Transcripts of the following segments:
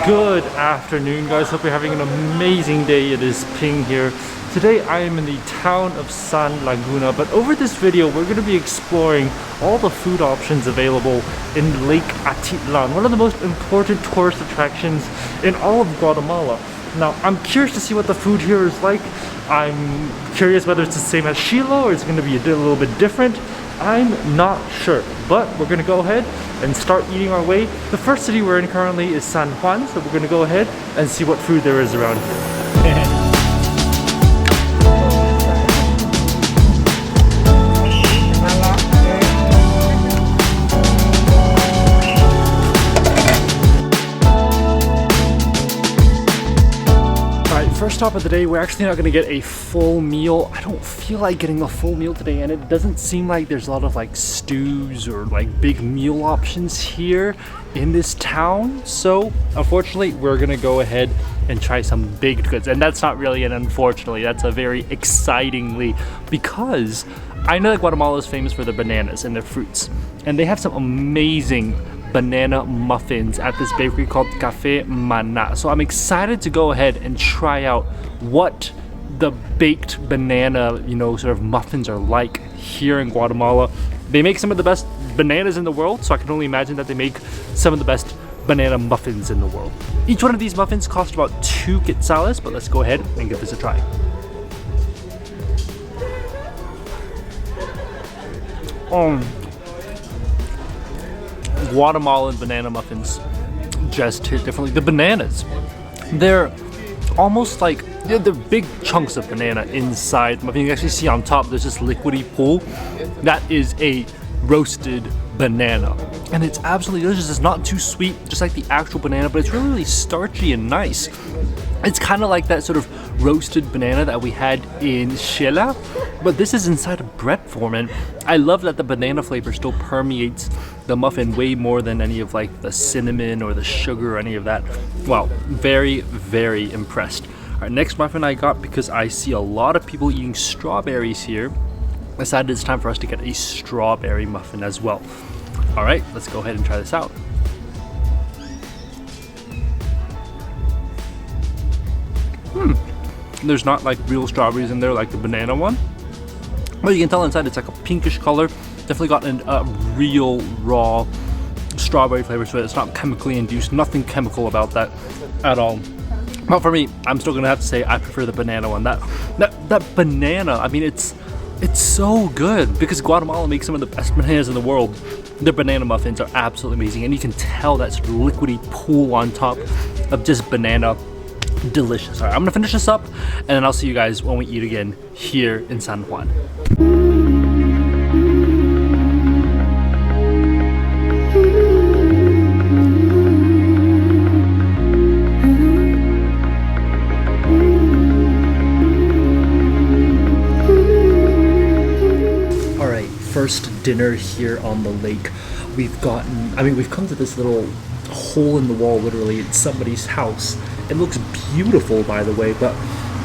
Good afternoon, guys. Hope you're having an amazing day. It is Ping here. Today I am in the town of San Laguna, but over this video we're going to be exploring all the food options available in Lake Atitlan, one of the most important tourist attractions in all of Guatemala. Now, I'm curious to see what the food here is like. I'm curious whether it's the same as Shiloh or it's going to be a little bit different. I'm not sure, but we're going to go ahead and start eating our way. The first city we're in currently is San Juan, so we're going to go ahead and see what food there is around here. First stop of the day, we're actually not going to get a full meal. I don't feel like getting a full meal today, and it doesn't seem like there's a lot of like stews or like big meal options here in this town. So unfortunately, we're going to go ahead and try some baked goods. And that's not really an unfortunately, that's a very excitingly, because I know that Guatemala is famous for their bananas and their fruits, and they have some amazing banana muffins at this bakery called Cafe Mana. So I'm excited to go ahead and try out what the baked banana, sort of muffins are like here in Guatemala. They make some of the best bananas in the world, so I can only imagine that they make some of the best banana muffins in the world. Each one of these muffins cost about 2 quetzales, but let's go ahead and give this a try. Guatemalan banana muffins just hit differently. The bananas, they're almost like they're big chunks of banana inside. You can actually see on top there's this liquidy pool that is a roasted banana, and it's absolutely delicious. It's not too sweet, just like the actual banana, but it's really, really starchy and nice. It's kind of like that sort of roasted banana that we had in Shiloh, but this is inside a bread form, and I love that the banana flavor still permeates the muffin way more than any of like the cinnamon or the sugar or any of that. Wow, very, very impressed. All right, next muffin I got, because I see a lot of people eating strawberries here, I decided it's time for us to get a strawberry muffin as well. All right, let's go ahead and try this out. There's not like real strawberries in there like the banana one, but you can tell inside it's like a pinkish color. Definitely got a real raw strawberry flavor to it. It's not chemically induced, nothing chemical about that at all. But for me, I'm still gonna have to say I prefer the banana one. That banana, I mean, it's so good, because Guatemala makes some of the best bananas in the world. Their banana muffins are absolutely amazing, and you can tell that sort of liquidy pool on top of just banana. Delicious. All right, I'm gonna finish this up, and then I'll see you guys when we eat again here in San Juan. All right, first dinner here on the lake. We've come to this little hole in the wall, literally. It's somebody's house. It looks beautiful, by the way, but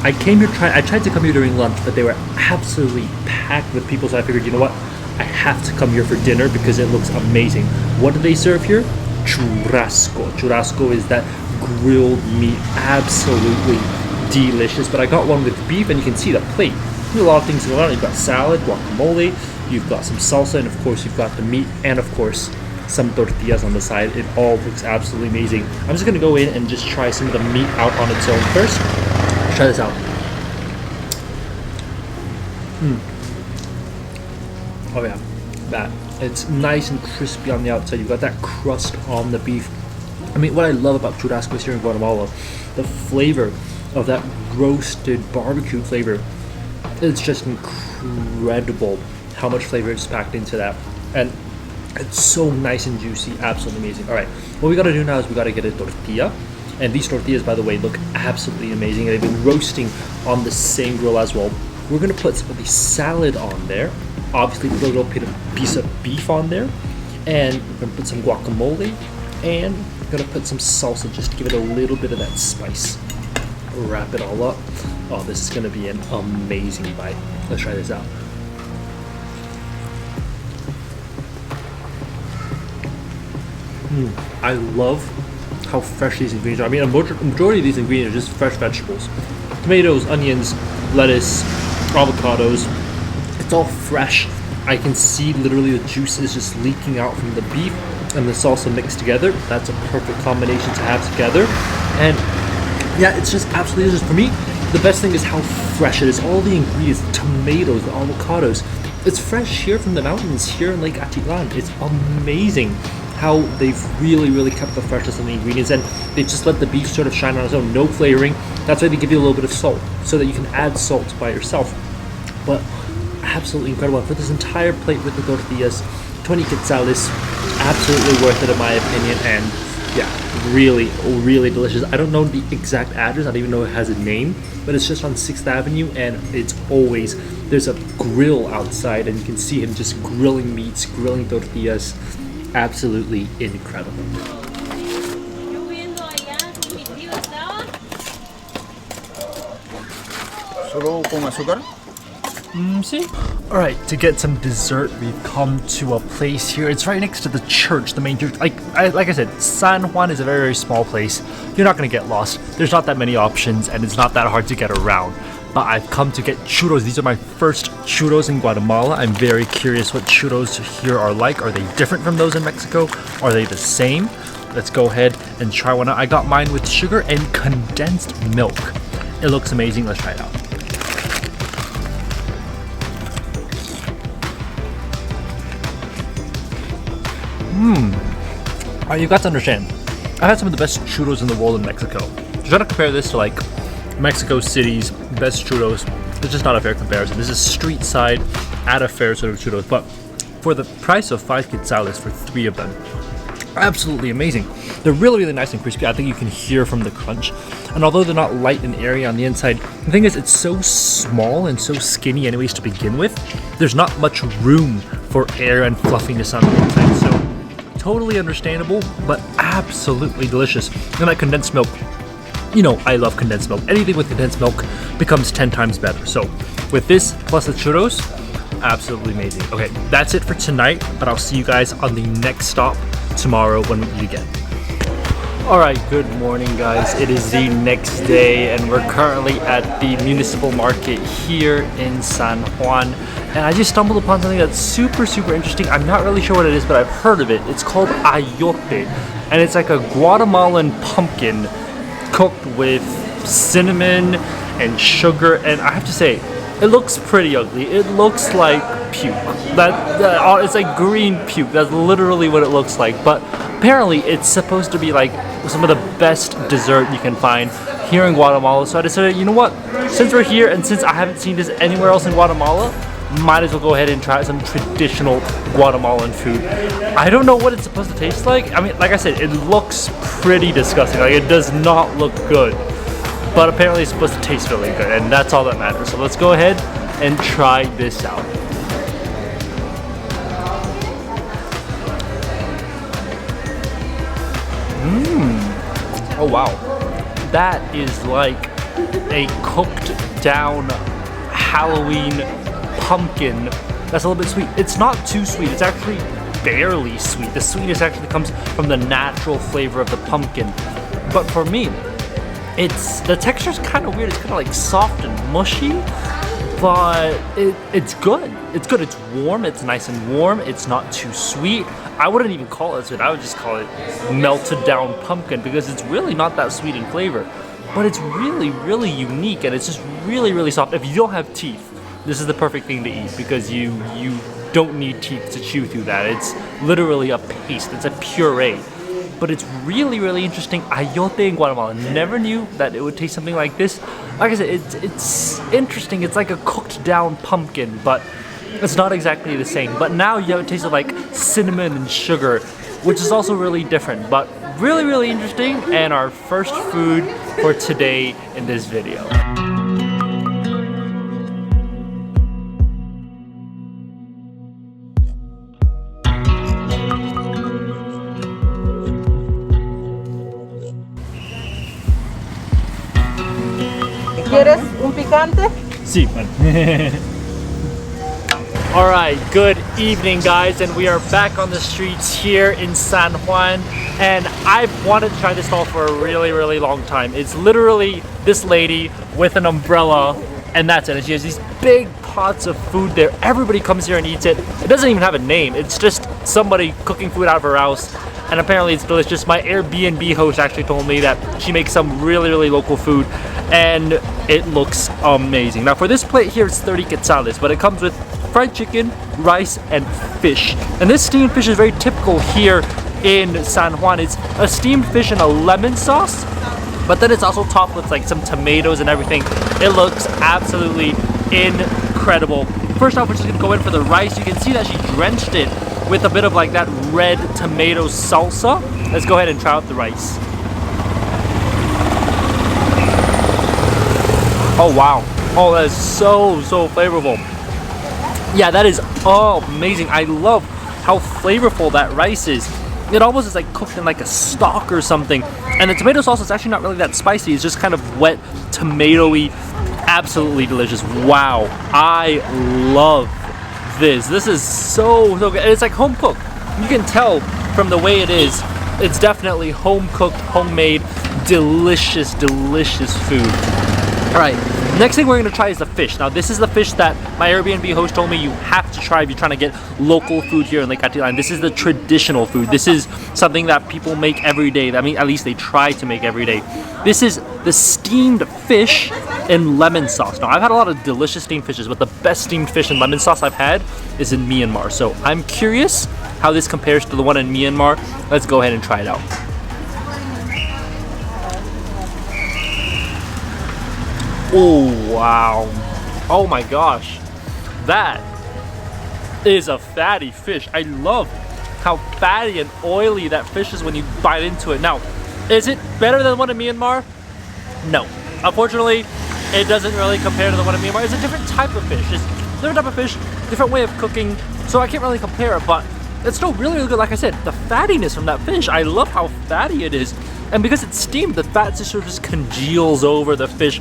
I tried to come here during lunch, but they were absolutely packed with people, so I figured, you know what, I have to come here for dinner because it looks amazing. What do they serve here? Churrasco. Churrasco is that grilled meat, absolutely delicious, but I got one with beef, and you can see the plate. There's a lot of things going on. You've got salad, guacamole, you've got some salsa, and of course you've got the meat, and of course some tortillas on the side. It all looks absolutely amazing. I'm just gonna go in and just try some of the meat out on its own first. Let's try this out. Oh yeah, that. It's nice and crispy on the outside. You've got that crust on the beef. I mean, what I love about churrasco here in Guatemala, the flavor of that roasted barbecue flavor, it's just incredible how much flavor is packed into that. And it's so nice and juicy, absolutely amazing. All right, what we gotta do now is we gotta get a tortilla. And these tortillas, by the way, look absolutely amazing. They've been roasting on the same grill as well. We're gonna put some of the salad on there. Obviously, put a little piece of beef on there. And we're gonna put some guacamole. And we're gonna put some salsa just to give it a little bit of that spice. Wrap it all up. Oh, this is gonna be an amazing bite. Let's try this out. I love how fresh these ingredients are. I mean, a majority of these ingredients are just fresh vegetables. Tomatoes, onions, lettuce, avocados. It's all fresh. I can see literally the juices just leaking out from the beef and the salsa mixed together. That's a perfect combination to have together. And yeah, it's just absolutely delicious. For me, the best thing is how fresh it is. All the ingredients, the tomatoes, the avocados. It's fresh here from the mountains here in Lake Atitlan. It's amazing how they've really kept the freshness of the ingredients, and they've just let the beef sort of shine on its own. No flavoring. That's why they give you a little bit of salt, so that you can add salt by yourself. But absolutely incredible. And for this entire plate with the tortillas, 20 quetzales, absolutely worth it in my opinion. And yeah, really delicious. I don't know the exact address. I don't even know it has a name, but it's just on 6th Avenue, and it's always, there's a grill outside, and you can see him just grilling meats, grilling tortillas. Absolutely incredible. ¿Solo con azúcar? See? Alright, to get some dessert, we've come to a place here. It's right next to the church, the main church. Like I said, San Juan is a very small place. You're not going to get lost. There's not that many options, and it's not that hard to get around. But I've come to get churros. These are my first churros in Guatemala. I'm very curious what churros here are like. Are they different from those in Mexico? Are they the same? Let's go ahead and try one out. I got mine with sugar and condensed milk. It looks amazing. Let's try it out. You got to understand, I've had some of the best churros in the world in Mexico. Try to compare this to like Mexico City's best churros. It's just not a fair comparison. This is street side at a fair sort of churros, but for the price of 5 quetzales for 3 of them, absolutely amazing. They're really nice and crispy. I think you can hear from the crunch. And although they're not light and airy on the inside, the thing is, it's so small and so skinny anyways to begin with. There's not much room for air and fluffiness on the inside. So totally understandable, but absolutely delicious. And that condensed milk, you know, I love condensed milk. Anything with condensed milk becomes 10 times better. So with this plus the churros, absolutely amazing. Okay, that's it for tonight, but I'll see you guys on the next stop tomorrow when we eat again. Alright, good morning guys. It is the next day, and we're currently at the municipal market here in San Juan. And I just stumbled upon something that's super interesting. I'm not really sure what it is, but I've heard of it. It's called Ayote, and it's like a Guatemalan pumpkin cooked with cinnamon and sugar. And I have to say, it looks pretty ugly. It looks like puke. It's like green puke. That's literally what it looks like. But apparently, it's supposed to be like some of the best dessert you can find here in Guatemala. So I decided, you know what? Since we're here, and since I haven't seen this anywhere else in Guatemala, might as well go ahead and try some traditional Guatemalan food. I don't know what it's supposed to taste like. I mean, like I said, it looks pretty disgusting. Like, it does not look good. But apparently it's supposed to taste really good, and that's all that matters. So let's go ahead and try this out. Oh wow. That is like a cooked down Halloween pumpkin that's a little bit sweet. It's not too sweet. It's actually barely sweet. The sweetness actually comes from the natural flavor of the pumpkin. But for me, the texture's kind of weird. It's kind of like soft and mushy, but it's good. It's good. It's warm. It's nice and warm. It's not too sweet. I wouldn't even call it sweet. I would just call it melted down pumpkin, because it's really not that sweet in flavor. But it's really unique, and it's just really soft. If you don't have teeth, this is the perfect thing to eat, because you don't need teeth to chew through that. It's literally a paste. It's a puree. But it's really interesting. Ayote in Guatemala. Never knew that it would taste something like this. Like I said, it's interesting. It's like a cooked down pumpkin, but it's not exactly the same. But now you have a taste of like cinnamon and sugar, which is also really different, but really interesting, and our first food for today in this video. ¿Quieres un picante? Sí, bueno. All right, good evening guys, and we are back on the streets here in San Juan, and I've wanted to try this stall for a really long time. It's literally this lady with an umbrella, and that's it. And she has these big pots of food there. Everybody comes here and eats it. It doesn't even have a name. It's just somebody cooking food out of her house, and apparently it's delicious. My Airbnb host actually told me that she makes some really local food, and it looks amazing. Now for this plate here, it's 30 quetzales, but it comes with fried chicken, rice, and fish. And this steamed fish is very typical here in San Juan. It's a steamed fish in a lemon sauce, but then it's also topped with like some tomatoes and everything. It looks absolutely incredible. First off, we're just gonna go in for the rice. You can see that she drenched it with a bit of like that red tomato salsa. Let's go ahead and try out the rice. Oh wow. Oh, that is so flavorful. Yeah, that is amazing. I love how flavorful that rice is. It almost is like cooked in like a stock or something. And the tomato sauce is actually not really that spicy. It's just kind of wet, tomatoey, absolutely delicious. Wow, I love this. This is so good. And it's like home cooked. You can tell from the way it is. It's definitely home cooked, homemade, delicious food. All right, next thing we're gonna try is the fish. Now this is the fish that my Airbnb host told me you have to try if you're trying to get local food here in Lake Atitlan. This is the traditional food. This is something that people make every day. I mean, at least they try to make every day. This is the steamed fish in lemon sauce. Now I've had a lot of delicious steamed fishes, but the best steamed fish in lemon sauce I've had is in Myanmar. So I'm curious how this compares to the one in Myanmar. Let's go ahead and try it out. Oh wow, oh my gosh, that is a fatty fish. I love how fatty and oily that fish is when you bite into it. Now, is it better than the one in Myanmar? No, unfortunately it doesn't really compare to the one in Myanmar. It's a different type of fish. It's a different type of fish, different way of cooking, so I can't really compare it, but it's still really good. Like I said, the fattiness from that fish, I love how fatty it is, and because it's steamed, the fat just congeals over the fish.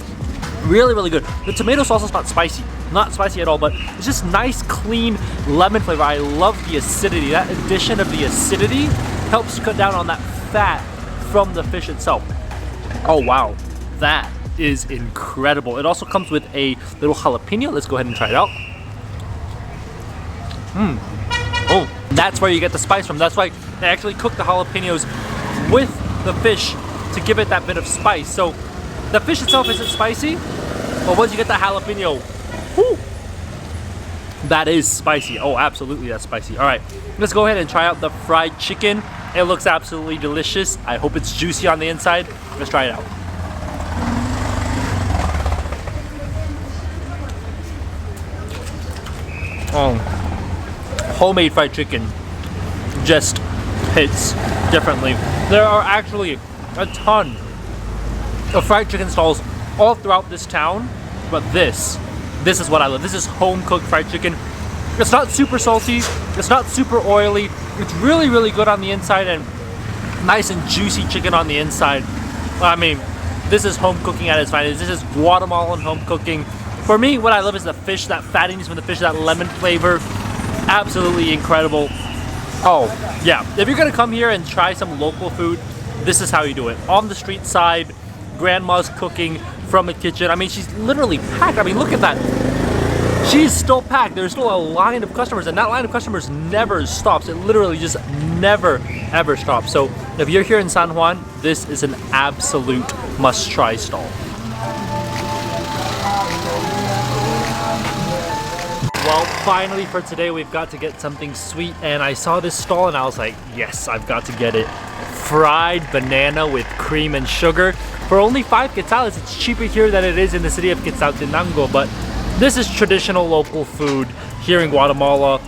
Really good. The tomato sauce is not spicy at all, but it's just nice, clean lemon flavor. I love the acidity. That addition of the acidity helps cut down on that fat from the fish itself. Oh wow, that is incredible. It also comes with a little jalapeno. Let's go ahead and try it out. Oh, that's where you get the spice from. That's why they actually cook the jalapenos with the fish to give it that bit of spice. So the fish itself isn't spicy, but once you get the jalapeno, whoo, that is spicy. Oh, absolutely, that's spicy. All right, let's go ahead and try out the fried chicken. It looks absolutely delicious. I hope it's juicy on the inside. Let's try it out. Homemade fried chicken just hits differently. There are actually a ton of fried chicken stalls all throughout this town, but this is what I love. This is home cooked fried chicken. It's not super salty, it's not super oily, it's really good on the inside and nice and juicy chicken on the inside. I mean, this is home cooking at its finest. This is Guatemalan home cooking. For me, what I love is the fish, that fattiness from the fish, that lemon flavor. Absolutely incredible. Oh yeah, if you're gonna come here and try some local food, this is how you do it. On the street side, grandma's cooking from a kitchen. I mean, she's literally packed. I mean, look at that. She's still packed. There's still a line of customers, and that line of customers never stops. It literally just never ever stops. So if you're here in San Juan, this is an absolute must-try stall. Well, finally for today, we've got to get something sweet, and I saw this stall and I was like, yes, I've got to get it. Fried banana with cream and sugar. For only 5 quetzales, it's cheaper here than it is in the city of Quetzaltenango, but this is traditional local food here in Guatemala.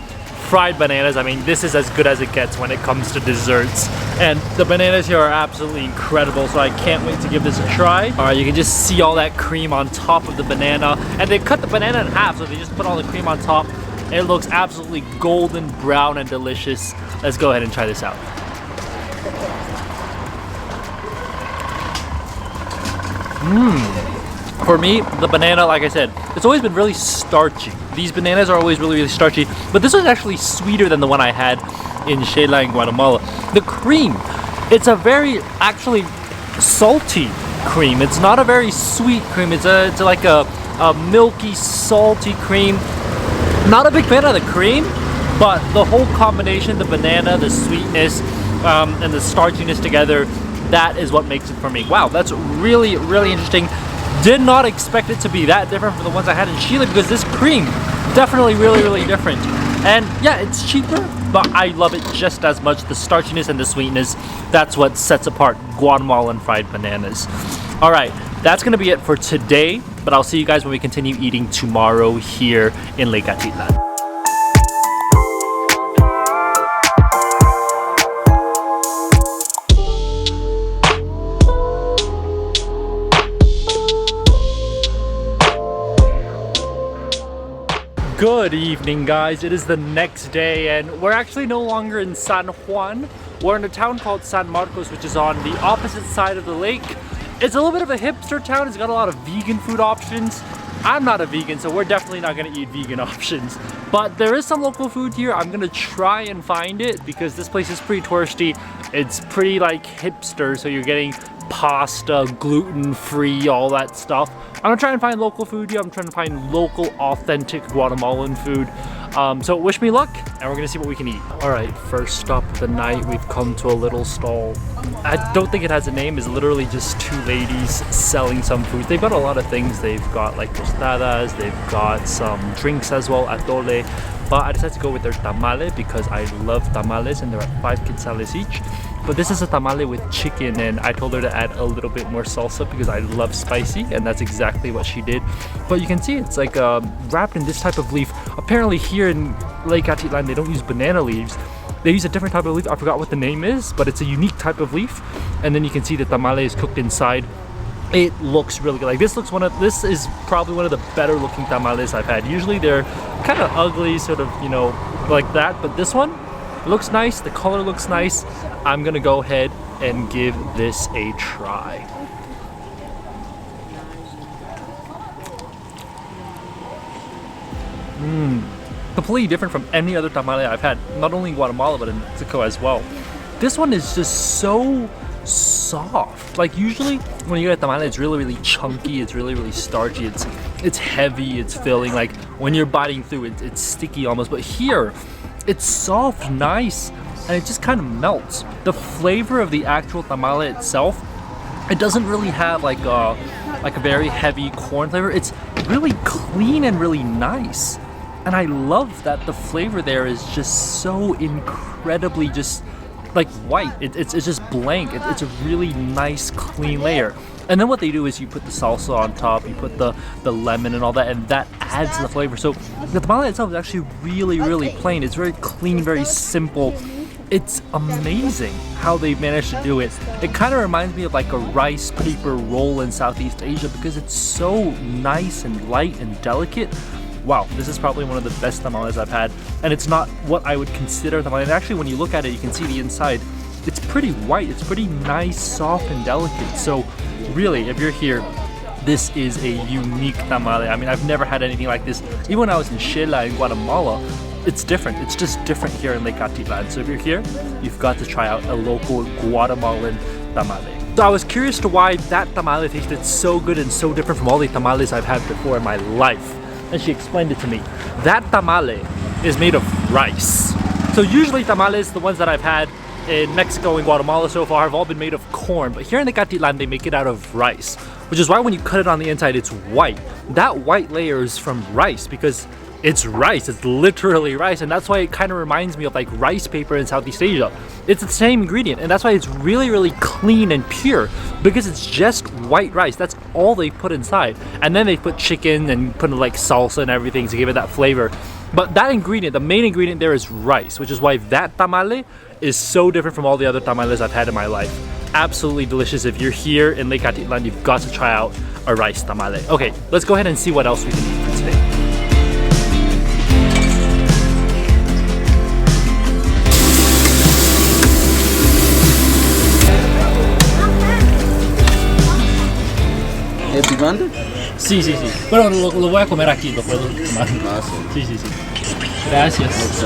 Fried bananas, I mean, this is as good as it gets when it comes to desserts. And the bananas here are absolutely incredible, so I can't wait to give this a try. All right, you can just see all that cream on top of the banana, and they cut the banana in half, so they just put all the cream on top. It looks absolutely golden brown and delicious. Let's go ahead and try this out. For me, the banana, like I said, it's always been really starchy. These bananas are always really, really starchy, but this was actually sweeter than the one I had in Xela in Guatemala. The cream, it's a very actually salty cream. It's not a very sweet cream. It's like a milky, salty cream. Not a big fan of the cream, but the whole combination, the banana, the sweetness, and the starchiness together, that is what makes it for me. Wow, that's really, really interesting. Did not expect it to be that different from the ones I had in Chile, because this cream, definitely really, really different. And yeah, it's cheaper, but I love it just as much. The starchiness and the sweetness, that's what sets apart Guatemalan fried bananas. All right, that's gonna be it for today, but I'll see you guys when we continue eating tomorrow here in Lake Atitlan. Good evening, guys. It is the next day and we're actually no longer in San Juan. We're in a town called San Marcos, which is on the opposite side of the lake. It's a little bit of a hipster town. It's got a lot of vegan food options. I'm not a vegan, so we're definitely not gonna eat vegan options. But there is some local food here. I'm gonna try and find it because this place is pretty touristy. It's pretty like hipster, so you're getting pasta, gluten-free, all that stuff. I'm gonna try and find local food here. I'm trying to find local, authentic Guatemalan food. So wish me luck, and we're gonna see what we can eat. All right, first stop of the night, we've come to a little stall. I don't think it has a name. It's literally just two ladies selling some food. They've got a lot of things. They've got like tostadas, they've got some drinks as well, atole. But I decided to go with their tamale because I love tamales, and they're at 5 quetzales each. But this is a tamale with chicken, and I told her to add a little bit more salsa because I love spicy, and that's exactly what she did. But you can see it's like wrapped in this type of leaf. Apparently here in Lake Atitlan, they don't use banana leaves. They use a different type of leaf. I forgot what the name is, but it's a unique type of leaf. And then you can see the tamale is cooked inside. It looks really good. Like this is probably one of the better looking tamales I've had. Usually they're kind of ugly, sort of, you know, like that. But this one looks nice. The color looks nice. I'm gonna go ahead and give this a try. Completely different from any other tamale I've had, not only in Guatemala but in Mexico as well. This one is just so soft. Like usually when you get a tamale, it's really, really chunky, it's really, really starchy, it's heavy, it's filling. Like when you're biting through it, it's sticky almost. But here, it's soft, nice, and it just kind of melts. The flavor of the actual tamale itself, it doesn't really have like a very heavy corn flavor. It's really clean and really nice. And I love that the flavor there is just so incredibly just like white. It's just blank. It's a really nice, clean layer. And then what they do is you put the salsa on top, you put the lemon and all that, and that adds the flavor. So the tamale itself is actually really, really plain. It's very clean, very simple. It's amazing how they managed to do it. It kind of reminds me of like a rice paper roll in Southeast Asia because it's so nice and light and delicate. Wow, this is probably one of the best tamales I've had. And it's not what I would consider tamale. And actually when you look at it, you can see the inside. It's pretty white, it's pretty nice, soft and delicate. So really, if you're here, this is a unique tamale. I mean, I've never had anything like this. Even when I was in Xela in Guatemala, it's different. It's just different here in Lake Atitlan. So if you're here, you've got to try out a local Guatemalan tamale. So I was curious to why that tamale tasted so good and so different from all the tamales I've had before in my life. And she explained it to me. That tamale is made of rice. So usually tamales, the ones that I've had in Mexico and Guatemala so far, have all been made of corn. But here in the Atitlan, they make it out of rice, which is why when you cut it on the inside, it's white. That white layer is from rice because it's rice. It's literally rice. And that's why it kind of reminds me of like rice paper in Southeast Asia. It's the same ingredient. And that's why it's really, really clean and pure because it's just white rice. That's all they put inside. And then they put chicken and put like salsa and everything to give it that flavor. But that ingredient, the main ingredient there is rice, which is why that tamale is so different from all the other tamales I've had in my life. Absolutely delicious. If you're here in Lake Atitlan, you've got to try out a rice tamale. Okay, let's go ahead and see what else we can eat for today. ¿Es picante? Sí, sí, sí. Pero lo voy a comer aquí, lo puedo tomar. Ah, sí. Sí, sí, sí. Gracias.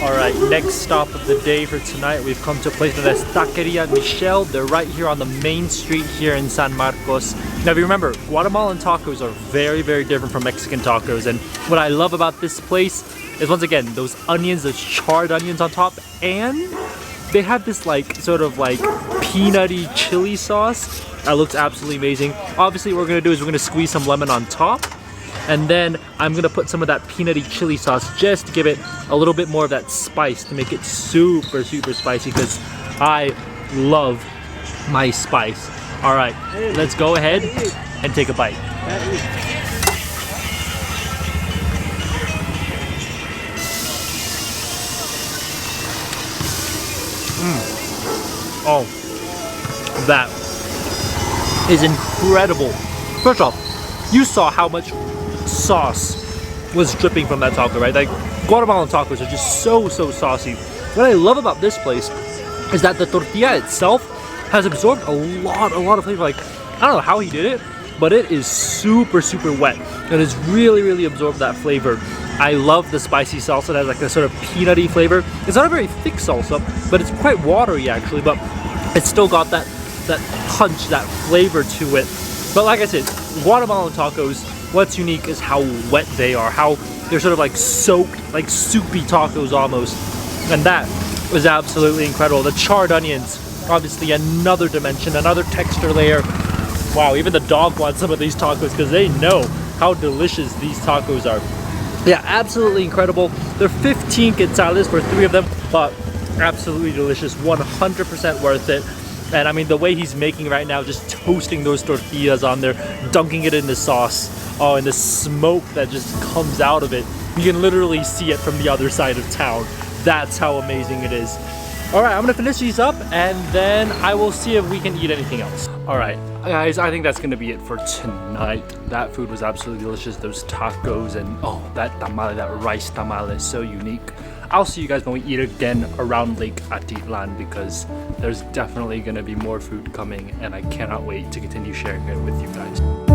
Alright, next stop of the day for tonight, we've come to a place that is Taqueria Michelle. They're right here on the main street here in San Marcos. Now if you remember, Guatemalan tacos are very, very different from Mexican tacos, and what I love about this place is, once again, those onions, those charred onions on top, and they have this like sort of like peanutty chili sauce that looks absolutely amazing. Obviously what we're gonna do is we're gonna squeeze some lemon on top, and then I'm gonna put some of that peanutty chili sauce just to give it a little bit more of that spice, to make it super, super spicy, because I love my spice. All right, let's go ahead and take a bite. Oh, that is incredible. First off, you saw how much sauce was dripping from that taco, right? Like, Guatemalan tacos are just so saucy. What I love about this place is that the tortilla itself has absorbed a lot of flavor. Like, I don't know how he did it, but it is super wet, and it's really absorbed that flavor. I love the spicy salsa that has like a sort of peanutty flavor. It's not a very thick salsa, but it's quite watery actually, but it's still got that punch, that flavor to it. But like I said, Guatemalan tacos, what's unique is how wet they are, how they're sort of like soaked, like soupy tacos almost. And that was absolutely incredible. The charred onions, obviously another dimension, another texture layer. Wow, even the dog wants some of these tacos because they know how delicious these tacos are. Yeah, absolutely incredible. They're 15 quetzales for 3 of them, but absolutely delicious, 100% worth it. And I mean, the way he's making right now, just toasting those tortillas on there, dunking it in the sauce. Oh, and the smoke that just comes out of it. You can literally see it from the other side of town. That's how amazing it is. All right, I'm gonna finish these up and then I will see if we can eat anything else. All right, guys, I think that's gonna be it for tonight. That food was absolutely delicious. Those tacos and oh, that tamale, that rice tamale is so unique. I'll see you guys when we eat again around Lake Atitlan, because there's definitely gonna be more food coming and I cannot wait to continue sharing it with you guys.